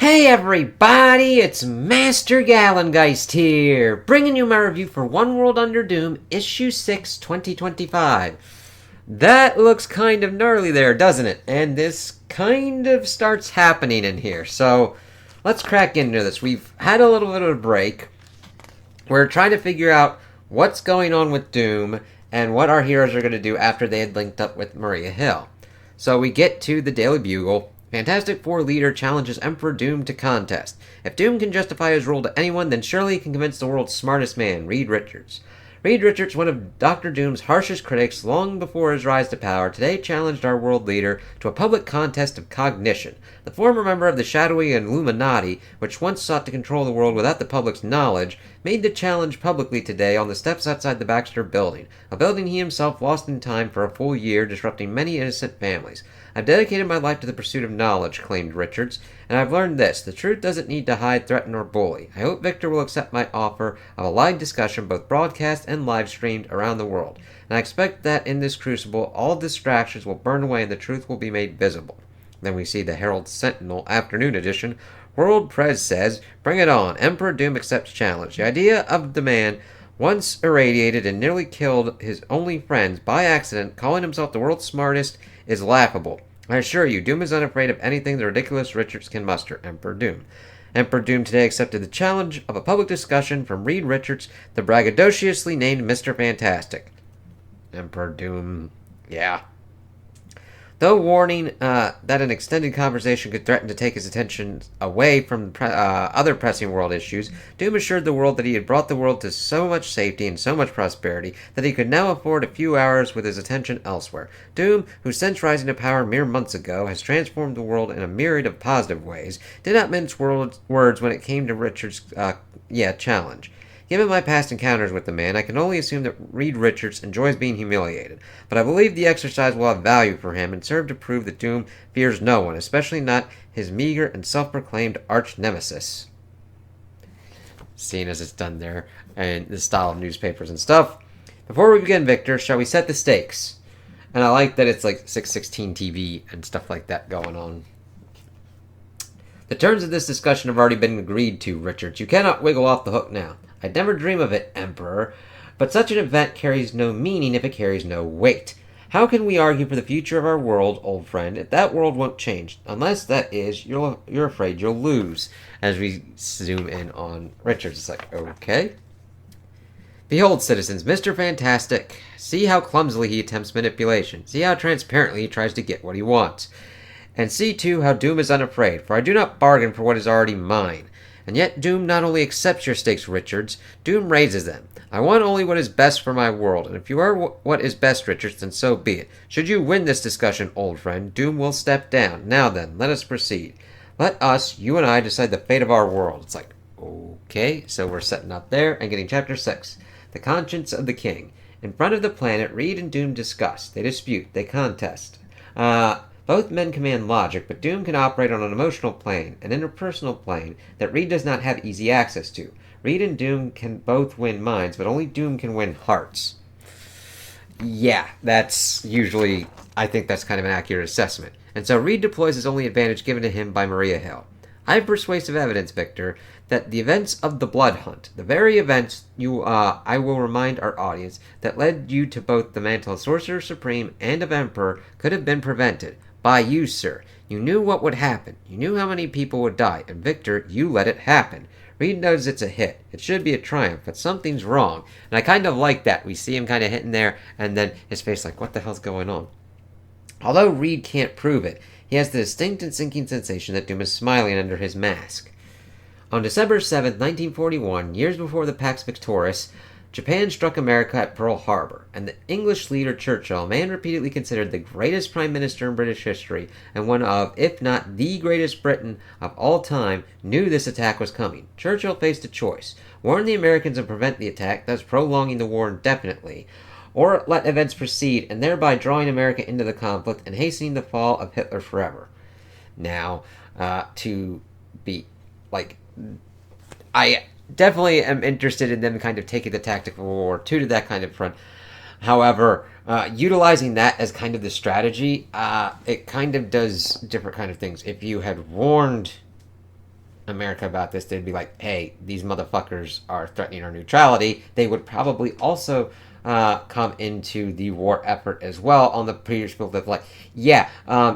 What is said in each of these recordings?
Hey everybody, it's Master Gallengeist here, bringing you my review for One World Under Doom, Issue 6, 2025. That looks kind of gnarly there, doesn't it? And this kind of starts happening in here, so let's crack into this. We've had a little bit of a break. We're trying to figure out what's going on with Doom and what our heroes are going to do after they had linked up with Maria Hill. So we get to the Daily Bugle. Fantastic Four leader challenges Emperor Doom to contest. If Doom can justify his rule to anyone, then surely he can convince the world's smartest man, Reed Richards. Reed Richards, one of Dr. Doom's harshest critics long before his rise to power, today challenged our world leader to a public contest of cognition. The former member of the shadowy Illuminati, which once sought to control the world without the public's knowledge, made the challenge publicly today on the steps outside the Baxter building, a building he himself lost in time for a full year, disrupting many innocent families. I've dedicated my life to the pursuit of knowledge, claimed Richards, and I've learned this. The truth doesn't need to hide, threaten, or bully. I hope Victor will accept my offer of a live discussion, both broadcast and live streamed around the world. And I expect that in this crucible, all distractions will burn away and the truth will be made visible. Then we see the Herald Sentinel Afternoon Edition. World Press says, "Bring it on. Emperor Doom accepts challenge. The idea of the man once irradiated and nearly killed his only friends by accident, calling himself the world's smartest, is laughable. I assure you, Doom is unafraid of anything the ridiculous Richards can muster. Emperor Doom." Emperor Doom today accepted the challenge of a public discussion from Reed Richards, the braggadociously named Mr. Fantastic. Emperor Doom, yeah. Though warning that an extended conversation could threaten to take his attention away from other pressing world issues, Doom assured the world that he had brought the world to so much safety and so much prosperity that he could now afford a few hours with his attention elsewhere. Doom, who since rising to power mere months ago has transformed the world in a myriad of positive ways, did not mince words when it came to Richard's challenge. Given my past encounters with the man, I can only assume that Reed Richards enjoys being humiliated, but I believe the exercise will have value for him and serve to prove that Doom fears no one, especially not his meager and self-proclaimed arch-nemesis. Seeing as it's done there, and the style of newspapers and stuff. Before we begin, Victor, shall we set the stakes? And I like that it's like 616 TV and stuff like that going on. The terms of this discussion have already been agreed to, Richards. You cannot wiggle off the hook now. I'd never dream of it, Emperor, but such an event carries no meaning if it carries no weight. How can we argue for the future of our world, old friend, if that world won't change? Unless, that is, you're afraid you'll lose. As we zoom in on Richards, it's like, okay. Behold, citizens, Mr. Fantastic. See how clumsily he attempts manipulation. See how transparently he tries to get what he wants. And see, too, how Doom is unafraid, for I do not bargain for what is already mine. And yet Doom not only accepts your stakes, Richards, Doom raises them. I want only what is best for my world, and if you are what is best, Richards, then so be it. Should you win this discussion, old friend, Doom will step down. Now then, let us proceed. Let us, you and I, decide the fate of our world. It's like, okay, so we're setting up there and getting Chapter 6. The Conscience of the King. In front of the planet, Reed and Doom discuss. They dispute. They contest. Both men command logic, but Doom can operate on an emotional plane, an interpersonal plane, that Reed does not have easy access to. Reed and Doom can both win minds, but only Doom can win hearts. Yeah, that's usually, I think that's kind of an accurate assessment. And so Reed deploys his only advantage given to him by Maria Hill. I have persuasive evidence, Victor, that the events of the Blood Hunt, the very events I will remind our audience, that led you to both the mantle of Sorcerer Supreme and of Emperor, could have been prevented. By you, sir. You knew what would happen. You knew how many people would die. And Victor, you let it happen. Reed knows it's a hit. It should be a triumph, but something's wrong. And I kind of like that. We see him kind of hitting there, and then his face like, what the hell's going on? Although Reed can't prove it, he has the distinct and sinking sensation that Doom is smiling under his mask. On December 7th, 1941, years before the Pax Victoris, Japan struck America at Pearl Harbor, and the English leader Churchill, a man repeatedly considered the greatest prime minister in British history, and one of, if not the greatest Briton of all time, knew this attack was coming. Churchill faced a choice: warn the Americans and prevent the attack, thus prolonging the war indefinitely, or let events proceed, and thereby drawing America into the conflict and hastening the fall of Hitler forever. Now, to be, like, I definitely am interested in them kind of taking the tactic of World War II to that kind of front. However, utilizing that as kind of the strategy, it kind of does different kind of things. If you had warned America about this, they'd be like, hey, these motherfuckers are threatening our neutrality. They would probably also come into the war effort as well on the previous bill of like, yeah,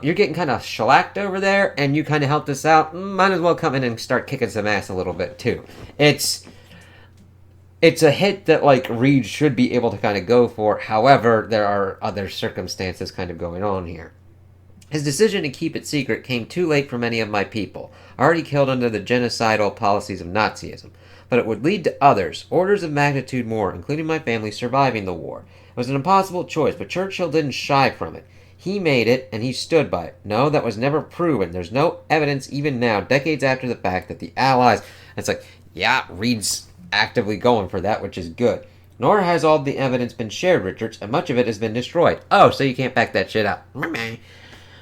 you're getting kind of shellacked over there, and you kind of helped us out. Might as well come in and start kicking some ass a little bit too. It's a hit that like Reed should be able to kind of go for. However, there are other circumstances kind of going on here. His decision to keep it secret came too late for many of my people, already killed under the genocidal policies of Nazism. But it would lead to others, orders of magnitude more, including my family, surviving the war. It was an impossible choice, but Churchill didn't shy from it. He made it, and he stood by it. No, that was never proven. There's no evidence, even now, decades after the fact, that the Allies... It's like, yeah, Reed's actively going for that, which is good. Nor has all the evidence been shared, Richards, and much of it has been destroyed. Oh, so you can't back that shit up.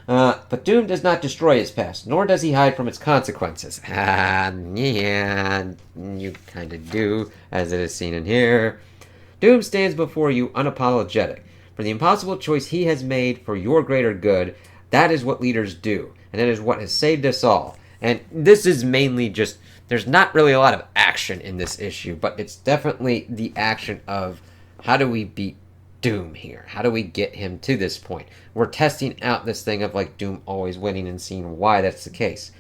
But Doom does not destroy his past, nor does he hide from its consequences. Yeah, you kind of do, as it is seen in here. Doom stands before you unapologetic. For the impossible choice he has made for your greater good, that is what leaders do, and it is what has saved us all. And this is mainly just, there's not really a lot of action in this issue, but it's definitely the action of how do we beat Doom here? How do we get him to this point? We're testing out this thing of like Doom always winning and seeing why that's the case.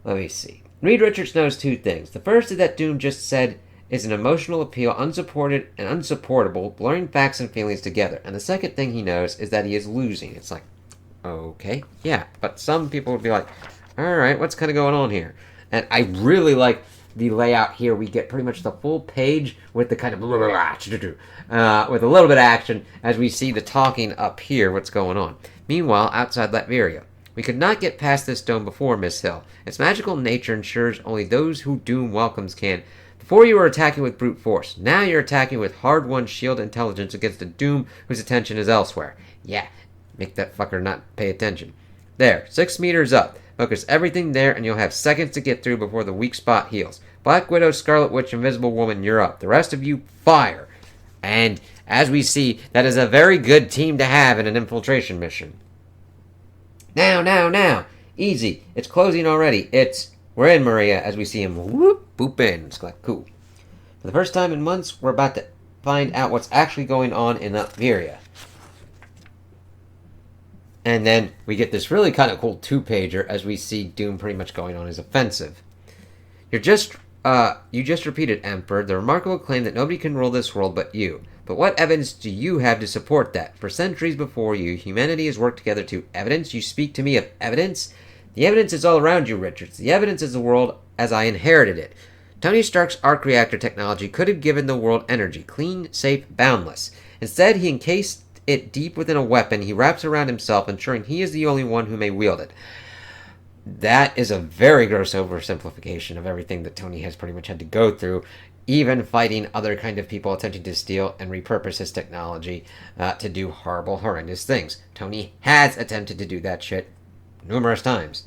Let me see. Reed Richards knows two things. The first is that Doom just said is an emotional appeal, unsupported and unsupportable, blurring facts and feelings together. And the second thing he knows is that he is losing. It's like, okay, yeah. But some people would be like, alright, what's kind of going on here? And I really like the layout here. We get pretty much the full page with the kind of with a little bit of action as we see the talking up here, what's going on. Meanwhile, outside Latveria, we could not get past this dome before, Miss Hill. Its magical nature ensures only those who Doom welcomes can. Before you were attacking with brute force. Now you're attacking with hard-won shield intelligence against a Doom whose attention is elsewhere. Yeah, make that fucker not pay attention. There, 6 meters up. Focus everything there, and you'll have seconds to get through before the weak spot heals. Black Widow, Scarlet Witch, Invisible Woman, you're up. The rest of you, fire. And as we see, that is a very good team to have in an infiltration mission. Now. Easy. It's closing already. We're in, Maria, as we see him boop in. It's like, cool. For the first time in months, we're about to find out what's actually going on in Latveria. And then we get this really kind of cool 2-pager as we see Doom pretty much going on his offensive. You just repeated, Emperor, the remarkable claim that nobody can rule this world but you. But what evidence do you have to support that? For centuries before you, humanity has worked together to evidence. You speak to me of evidence? The evidence is all around you, Richards. The evidence is the world as I inherited it. Tony Stark's arc reactor technology could have given the world energy, clean, safe, boundless. Instead, he encased it deep within a weapon he wraps around himself, ensuring he is the only one who may wield it. That is a very gross oversimplification of everything that Tony has pretty much had to go through, even fighting other kind of people attempting to steal and repurpose his technology to do horrible, horrendous things. Tony has attempted to do that shit numerous times.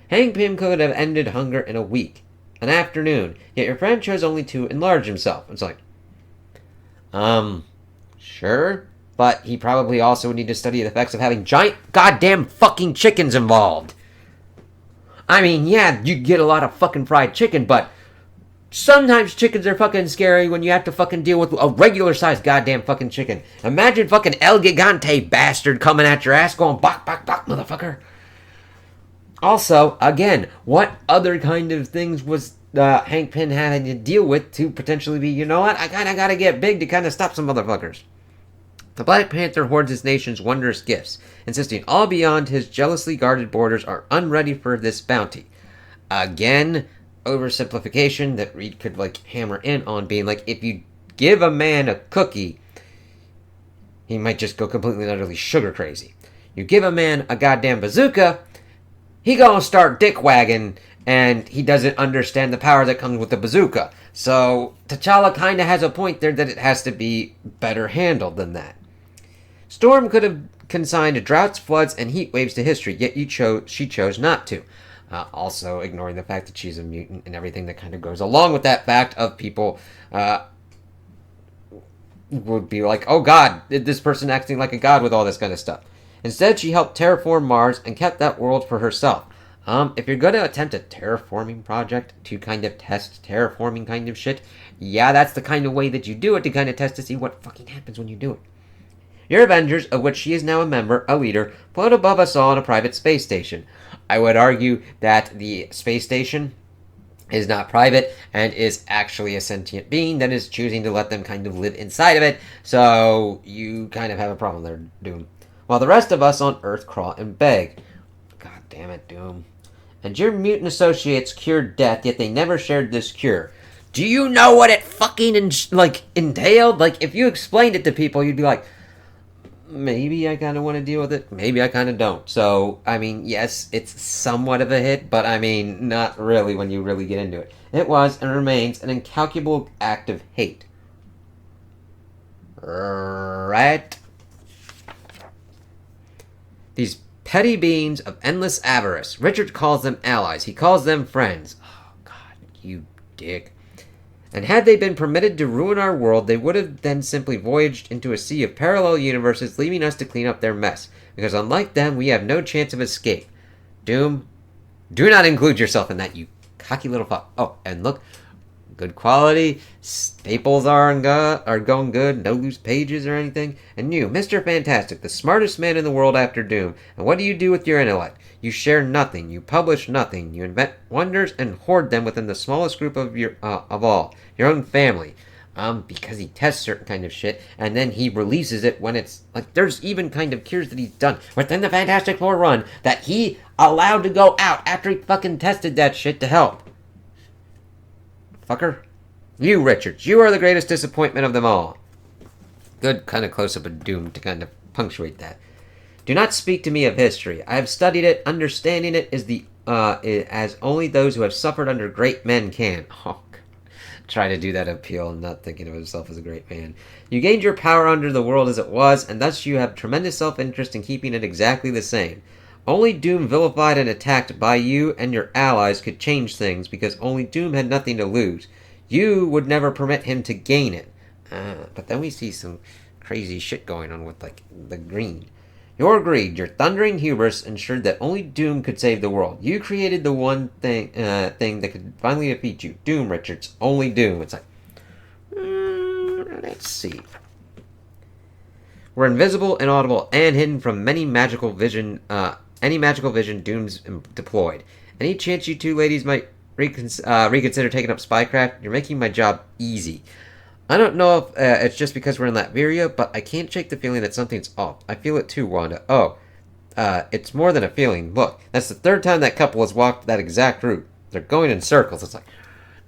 Hank Pym could have ended hunger in a week, an afternoon, yet your friend chose only to enlarge himself. It's like, sure, but he probably also would need to study the effects of having giant goddamn fucking chickens involved. I mean, yeah, you get a lot of fucking fried chicken, but sometimes chickens are fucking scary when you have to fucking deal with a regular-sized goddamn fucking chicken. Imagine fucking El Gigante bastard coming at your ass going, bok, bok, bok, motherfucker. Also, again, what other kind of things was Hank Pym having to deal with to potentially be, you know what, I kind of got to get big to kind of stop some motherfuckers. The Black Panther hoards his nation's wondrous gifts, insisting all beyond his jealously guarded borders are unready for this bounty. Again, oversimplification that Reed could, like, hammer in on, being like, if you give a man a cookie, he might just go completely and utterly sugar crazy. You give a man a goddamn bazooka, he gonna start dick wagging, and he doesn't understand the power that comes with the bazooka. So, T'Challa kinda has a point there that it has to be better handled than that. Storm could have consigned droughts, floods, and heat waves to history, yet she chose not to. Also ignoring the fact that she's a mutant and everything that kind of goes along with that fact of people would be like, oh god, this person acting like a god with all this kind of stuff. Instead, she helped terraform Mars and kept that world for herself. If you're going to attempt a terraforming project to kind of test terraforming kind of shit, yeah, that's the kind of way that you do it to kind of test to see what fucking happens when you do it. Your Avengers, of which she is now a member, a leader, float above us all on a private space station. I would argue that the space station is not private and is actually a sentient being that is choosing to let them kind of live inside of it, so you kind of have a problem there, Doom. While the rest of us on Earth crawl and beg. God damn it, Doom. And your mutant associates cured death, yet they never shared this cure. Do you know what it fucking entailed? Like, if you explained it to people, you'd be like, maybe I kind of want to deal with it, maybe I kind of don't. So, I mean, yes, it's somewhat of a hit, but I mean, not really when you really get into it. It was and remains an incalculable act of hate. Right? These petty beings of endless avarice. Richard calls them allies. He calls them friends. Oh, God, you dick. And had they been permitted to ruin our world, they would have then simply voyaged into a sea of parallel universes, leaving us to clean up their mess. Because unlike them, we have no chance of escape. Doom, do not include yourself in that, you cocky little fuck. Oh, and look, good quality. Staples are going good. No loose pages or anything. And you, Mr. Fantastic, the smartest man in the world after Doom. And what do you do with your intellect? You share nothing. You publish nothing. You invent wonders and hoard them within the smallest group of all. Your own family. Because he tests certain kind of shit, and then he releases it when it's, like, there's even kind of cures that he's done within the Fantastic Four run that he allowed to go out after he fucking tested that shit to help. Fucker. You, Richards, you are the greatest disappointment of them all. Good kind of close-up of Doom to kind of punctuate that. Do not speak to me of history. I have studied it. Understanding it is as only those who have suffered under great men can. Oh, try to do that appeal and not thinking of himself as a great man. You gained your power under the world as it was, and thus you have tremendous self-interest in keeping it exactly the same. Only Doom vilified and attacked by you and your allies could change things, because only Doom had nothing to lose. You would never permit him to gain it. But then we see some crazy shit going on with, like, the green. Your greed, your thundering hubris ensured that only Doom could save the world. You created the one thing that could finally defeat you. Doom, Richards. Only Doom. It's like, let's see. We're invisible, inaudible, and hidden from any magical vision Doom's deployed. Any chance you two ladies might reconsider taking up spycraft? You're making my job easy. I don't know if it's just because we're in Latveria, but I can't shake the feeling that something's off. I feel it too, Wanda. Oh, it's more than a feeling. Look, that's the third time that couple has walked that exact route. They're going in circles. It's like,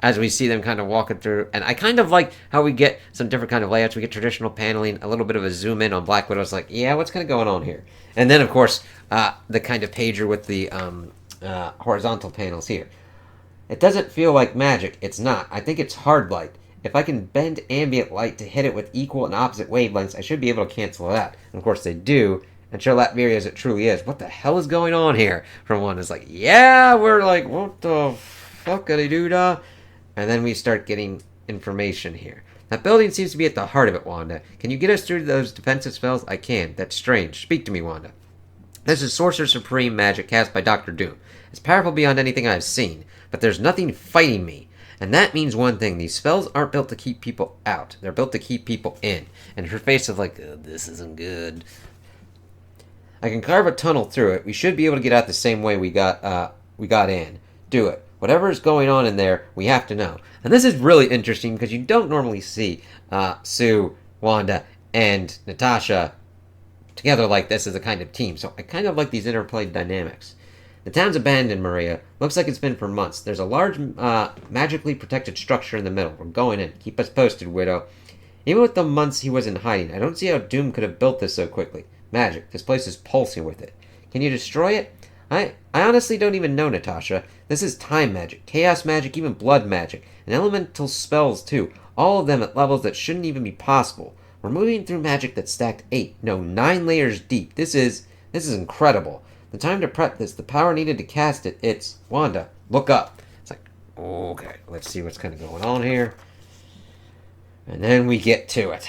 as we see them kind of walking through, and I kind of like how we get some different kind of layouts. We get traditional paneling, a little bit of a zoom in on Black Widow. It's like, yeah, what's kind of going on here? And then, of course, the kind of pager with the horizontal panels here. It doesn't feel like magic. It's not. I think it's hard light. If I can bend ambient light to hit it with equal and opposite wavelengths, I should be able to cancel it out. And of course they do, and show Latveria as it truly is. What the hell is going on here? From one is like, yeah, we're like, what the fuckity-doo-dah? And then we start getting information here. That building seems to be at the heart of it, Wanda. Can you get us through those defensive spells? I can. That's strange. Speak to me, Wanda. This is Sorcerer Supreme magic cast by Dr. Doom. It's powerful beyond anything I've seen, but there's nothing fighting me. And that means one thing. These spells aren't built to keep people out. They're built to keep people in. And her face is like, this isn't good. I can carve a tunnel through it. We should be able to get out the same way we got in. Do it. Whatever is going on in there, we have to know. And this is really interesting because you don't normally see Sue, Wanda, and Natasha together like this as a kind of team. So I kind of like these interplayed dynamics. The town's abandoned, Maria. Looks like it's been for months. There's a large, magically protected structure in the middle. We're going in. Keep us posted, Widow. Even with the months he was in hiding, I don't see how Doom could have built this so quickly. Magic. This place is pulsing with it. Can you destroy it? I honestly don't even know, Natasha. This is time magic, chaos magic, even blood magic, and elemental spells, too. All of them at levels that shouldn't even be possible. We're moving through magic that's stacked 9 layers deep. This is incredible. The time to prep this, the power needed to cast it, it's... Wanda, look up. It's like, okay, let's see what's kind of going on here. And then we get to it.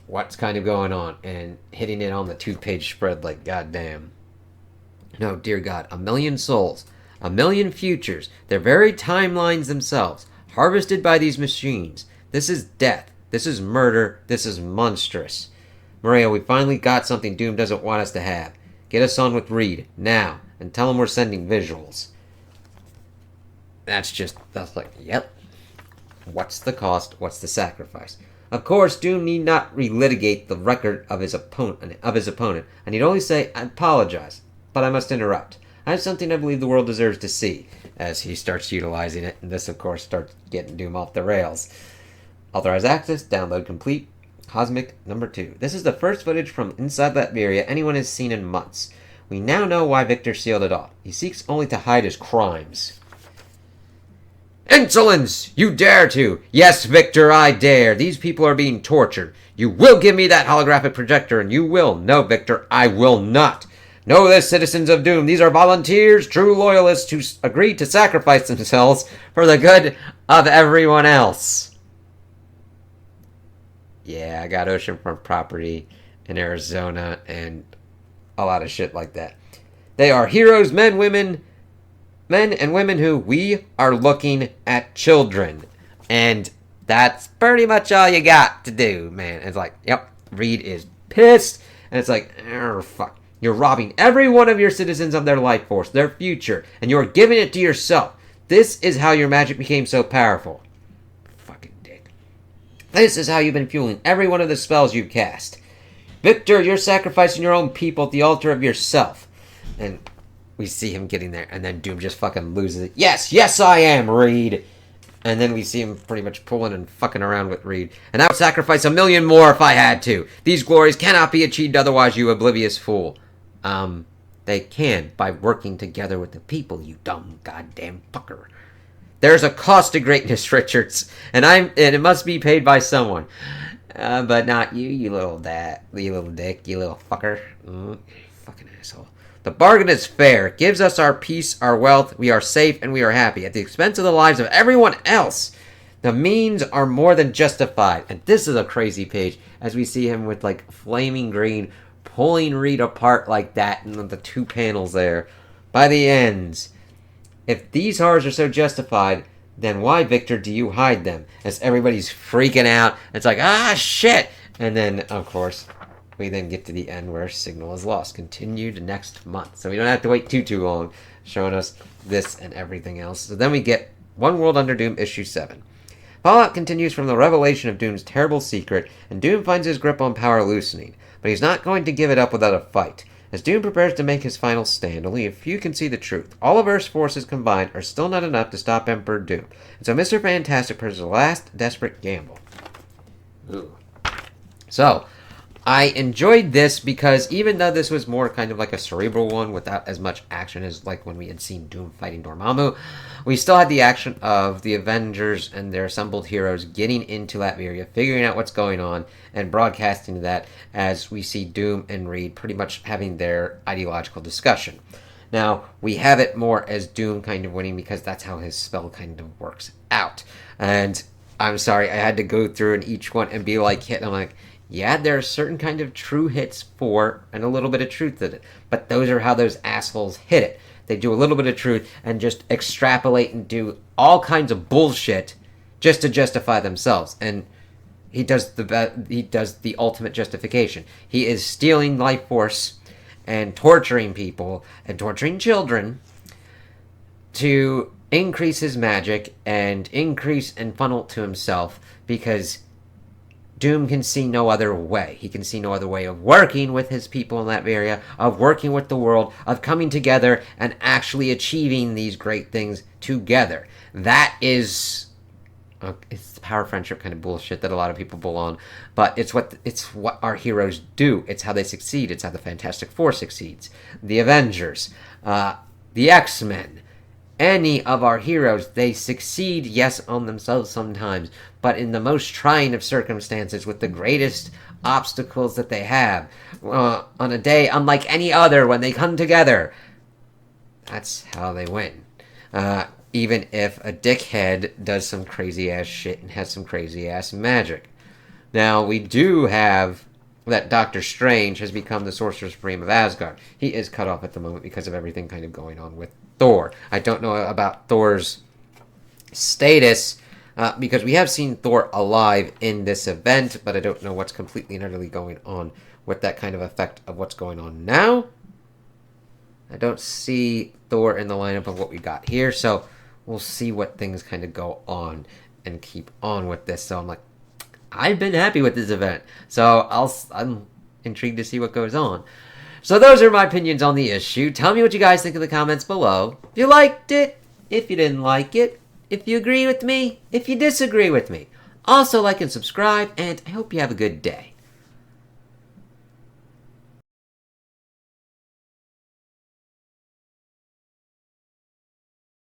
What's kind of going on? And hitting it on the 2-page spread like goddamn. No, dear God, a million souls, a million futures, their very timelines themselves, harvested by these machines. This is death. This is murder. This is monstrous. Maria, we finally got something Doom doesn't want us to have. Get us on with Reed, now, and tell him we're sending visuals. That's like, yep. What's the cost? What's the sacrifice? Of course, Doom need not relitigate the record of his opponent, and he'd only say, I apologize, but I must interrupt. I have something I believe the world deserves to see, as he starts utilizing it, and this, of course, starts getting Doom off the rails. Authorized access, download complete, Cosmic number 2. This is the first footage from inside Latveria anyone has seen in months. We now know why Victor sealed it off. He seeks only to hide his crimes. Insolence! You dare to! Yes, Victor, I dare. These people are being tortured. You will give me that holographic projector, and you will. No, Victor, I will not. Know this, citizens of Doom. These are volunteers, true loyalists who agreed to sacrifice themselves for the good of everyone else. Yeah, I got oceanfront property in Arizona and a lot of shit like that. They are heroes, men and women who we are looking at children. And that's pretty much all you got to do, man. It's like, yep, Reed is pissed. And it's like, oh, fuck. You're robbing every one of your citizens of their life force, their future, and you're giving it to yourself. This is how your magic became so powerful. Fucking dick. This is how you've been fueling every one of the spells you've cast. Victor, you're sacrificing your own people at the altar of yourself. And we see him getting there, and then Doom just fucking loses it. Yes, I am, Reed. And then we see him pretty much pulling and fucking around with Reed. And I would sacrifice 1,000,000 more if I had to. These glories cannot be achieved otherwise, you oblivious fool. They can, by working together with the people, you dumb goddamn fucker. There's a cost to greatness, Richards, and it must be paid by someone. But not you, you little dick, you little fucker. Fucking asshole. The bargain is fair. It gives us our peace, our wealth, we are safe, and we are happy, at the expense of the lives of everyone else. The means are more than justified. And this is a crazy page, as we see him with, like, flaming green, pulling Reed apart like that, and the two panels there. By the ends. If these horrors are so justified, then why, Victor, do you hide them? As everybody's freaking out. It's like, ah, shit! And then, of course, we then get to the end where Signal is lost. Continued next month. So we don't have to wait too long, showing us this and everything else. So then we get One World Under Doom, issue 7. Fallout continues from the revelation of Doom's terrible secret, and Doom finds his grip on power loosening. But he's not going to give it up without a fight. As Doom prepares to make his final stand, only a few can see the truth. All of Earth's forces combined are still not enough to stop Emperor Doom. And so Mr. Fantastic presses the last desperate gamble. Ooh. So, I enjoyed this because even though this was more kind of like a cerebral one without as much action as like when we had seen Doom fighting Dormammu, we still had the action of the Avengers and their assembled heroes getting into Latveria, figuring out what's going on, and broadcasting that as we see Doom and Reed pretty much having their ideological discussion. Now, we have it more as Doom kind of winning because that's how his spell kind of works out. And I'm sorry, I had to go through in each one and be like, hit. I'm like, yeah, there are certain kind of true hits for and a little bit of truth in it. But those are how those assholes hit it. They do a little bit of truth and just extrapolate and do all kinds of bullshit just to justify themselves. And he does the ultimate justification. He is stealing life force and torturing people and torturing children to increase his magic and increase and funnel it to himself because Doom can see no other way. He can see no other way of working with his people in Latveria, of working with the world, of coming together and actually achieving these great things together. That is, it's the power friendship kind of bullshit that a lot of people pull on, but it's what our heroes do. It's how they succeed. It's how the Fantastic Four succeeds. The Avengers, the X-Men. Any of our heroes, they succeed, yes, on themselves sometimes, but in the most trying of circumstances with the greatest obstacles that they have, on a day unlike any other when they come together. That's how they win. Even if a dickhead does some crazy-ass shit and has some crazy-ass magic. Now, we do have that Doctor Strange has become the Sorcerer Supreme of Asgard. He is cut off at the moment because of everything kind of going on with Thor. I don't know about Thor's status because we have seen Thor alive in this event, but I don't know what's completely and utterly going on with that kind of effect of what's going on now. I don't see Thor in the lineup of what we got here, so we'll see what things kind of go on and keep on with this. So I'm like, I've been happy with this event, so I'm intrigued to see what goes on. So those are my opinions on the issue. Tell me what you guys think in the comments below. If you liked it, if you didn't like it, if you agree with me, if you disagree with me. Also like and subscribe, and I hope you have a good day.